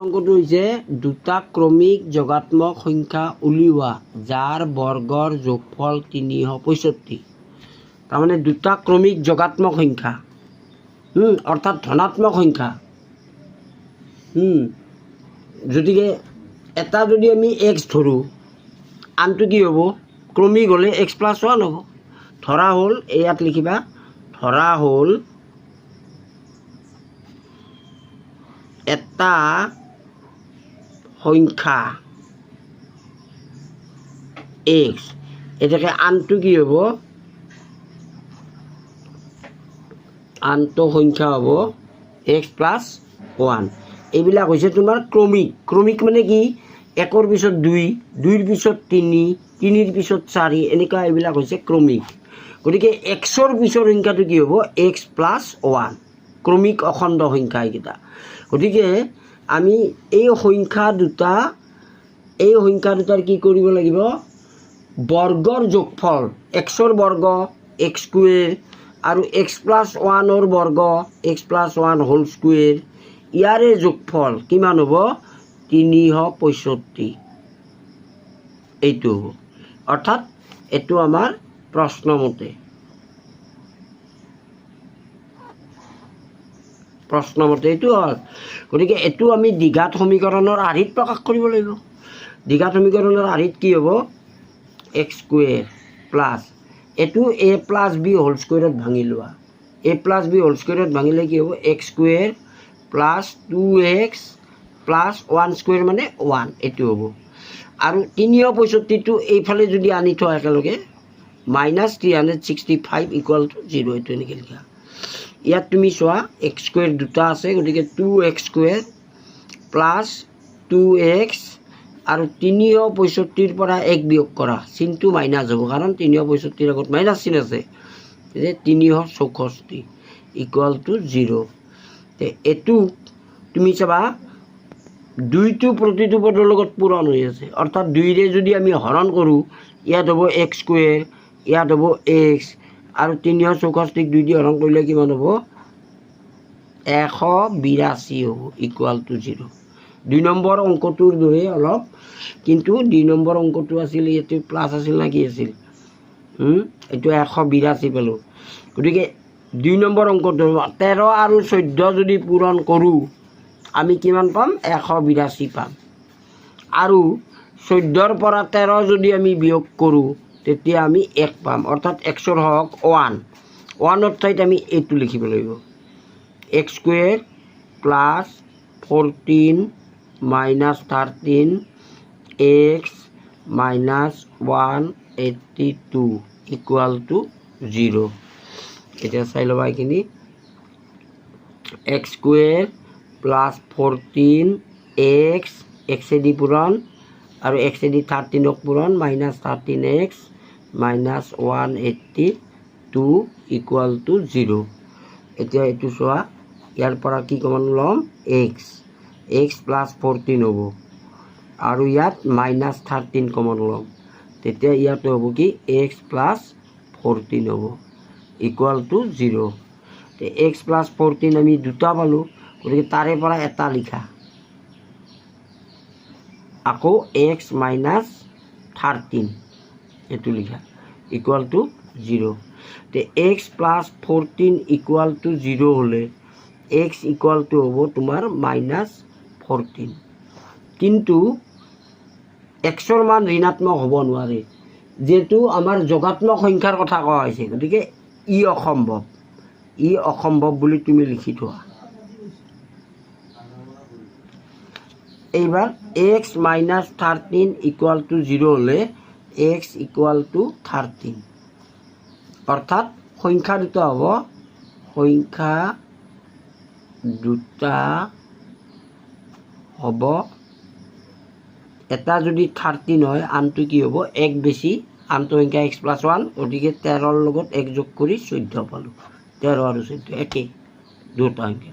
অংকটো হৈছে দুটা ক্ৰমিক যোগাত্মক সংখ্যা উলিওৱা যাৰ বৰ্গৰ যোগফল 365। তাৰমানে দুটা ক্ৰমিক যোগাত্মক সংখ্যা অৰ্থাৎ ধনাত্মক সংখ্যা। গতিকে এটা যদি আমি এক্স ধৰোঁ, আনটো কি হ'ব? ক্ৰমিক হ'লে এক্স প্লাছ 1 হ'ব। ধৰা হ'ল, ইয়াত লিখিবা, ধৰা হ'ল এটা সংখ্যা এক্স, এটাকে আনটো কি হ'ব? আনটো সংখ্যা হ'ব এক্স প্লাছ 1। এইবিলাক হৈছে তোমাৰ ক্ৰমিক। ক্ৰমিক মানে কি? একৰ পিছত 2, 2ৰ পিছত 3, 3ৰ পিছত 4, এনেকুৱা এইবিলাক হৈছে ক্ৰমিক। গতিকে এক্সৰ পিছৰ সংখ্যাটো কি হ'ব? X plus 1। ক্ৰমিক অখণ্ড সংখ্যা এইকেইটা। গতিকে আমি এই সংখ্যা দুটাৰ কি কৰিব লাগিব? বৰ্গৰ যোগফল, এক্সৰ বৰ্গ এক্স স্কুৱেৰ আৰু এক্স প্লাছ 1ৰ বৰ্গ এক্স প্লাছ 1 হোল স্কুৱেৰ, ইয়াৰে যোগফল কিমান হ'ব? 365। এইটো হ'ব। অৰ্থাৎ এইটো আমাৰ প্ৰশ্নমতে এইটো হ'ল। গতিকে এইটো আমি দ্বিঘাত সমীকৰণৰ আৰ্হিত প্ৰকাশ কৰিব লাগিব। দ্বিঘাত সমীকৰণৰ আৰ্হিত কি হ'ব? এক্স স্কুৱেৰ প্লাছ এইটো এ প্লাছ বি হোল স্কুৱেৰত ভাঙি লোৱা। এ প্লাছ বি হোল স্কুৱেৰত ভাঙিলে কি হ'ব? X square plus 2x plus 1 square মানে 1, এইটো হ'ব। আৰু 365টো এইফালে যদি আনি থোৱা একেলগে, -365 = 0, এইটো এনেকৈ লিখা। ইয়াত তুমি চোৱা, এক্স স্কুৱেৰ দুটা আছে, গতিকে 2x স্কুৱেৰ প্লাছ 2x আৰু 365ৰ পৰা 1 বিয়োগ কৰা, চিনটো মাইনাছ হ'ব, কাৰণ 365ৰ আগত মাইনাছ চিন আছে। 364 = 0। এইটো তুমি চাবা, 2টো প্ৰতিটো পদৰ লগত পূৰণ হৈ আছে। অৰ্থাৎ 2ৰে যদি আমি হৰণ কৰোঁ, ইয়াত হ'ব এক্স স্কুৱেৰ, ইয়াত হ'ব এক্স, আৰু 364ক 2 দি হৰণ কৰিলে কিমান হ'ব? 182 হ'ব, = 0। 2 নম্বৰ অংকটোৰ দৰে অলপ, কিন্তু 2 নম্বৰ অংকটো আছিল, ইয়াতে প্লাছ আছিল না কি আছিল? এইটো 182 পালোঁ। গতিকে 2 নম্বৰ অংকটো 13 আৰু 14 যদি পূৰণ কৰোঁ, আমি কিমান পাম? 182 পাম। আৰু 14ৰ পৰা 13 যদি আমি বিয়োগ কৰোঁ, তেতিয়া আমি 1 পাম। অৰ্থাৎ এক্সৰ হওক 1, 1ৰ ঠাইত আমি এইটো লিখিব লাগিব, x square plus 14 minus 13 x minus 182 = 0। এতিয়া চাই ল'বা এইখিনি, এক্স স্কুৱেৰ প্লাছ 14 এক্স, এক্সেদি পূৰণ, আৰু এক্সেদি 13ক পূৰণ, -13x মাইনাছ 182 = 0। এতিয়া এইটো চোৱা, ইয়াৰ পৰা কি কমন ল'ম? এক্স প্লাছ 14 হ'ব, আৰু ইয়াত -13 কমন ল'ম, তেতিয়া ইয়াতো হ'ব কি? এক্স প্লাছ 14 হ'ব, = 0। এক্স প্লাছ 14 আমি দুটা পালোঁ, গতিকে তাৰে পৰা এটা লিখা, আকৌ এক্স মাইনাছ 13 এইটো লিখা, = 0। এক্স প্লাছ 14 = 0 হ'লে এক্স হ'ব তোমাৰ -14। কিন্তু এক্সৰ মান ঋণাত্মক হ'ব নোৱাৰে, যিহেতু আমাৰ যোগাত্মক সংখ্যাৰ কথা কোৱা হৈছে। গতিকে ই অসম্ভৱ বুলি তুমি লিখি থোৱা। এইবাৰ এক্স মাইনাছ 13 = 0 হ'লে এক্স = 13। অৰ্থাৎ সংখ্যা দুটা হ'ব, এটা যদি 13 হয়, আনটো কি হ'ব? 1 বেছি, আনটো সংখ্যা এক্স প্লাছ 1, গতিকে 13ৰ লগত 1 যোগ কৰি 14 পালোঁ। 13 আৰু 14 একেই দুটা সংখ্যা।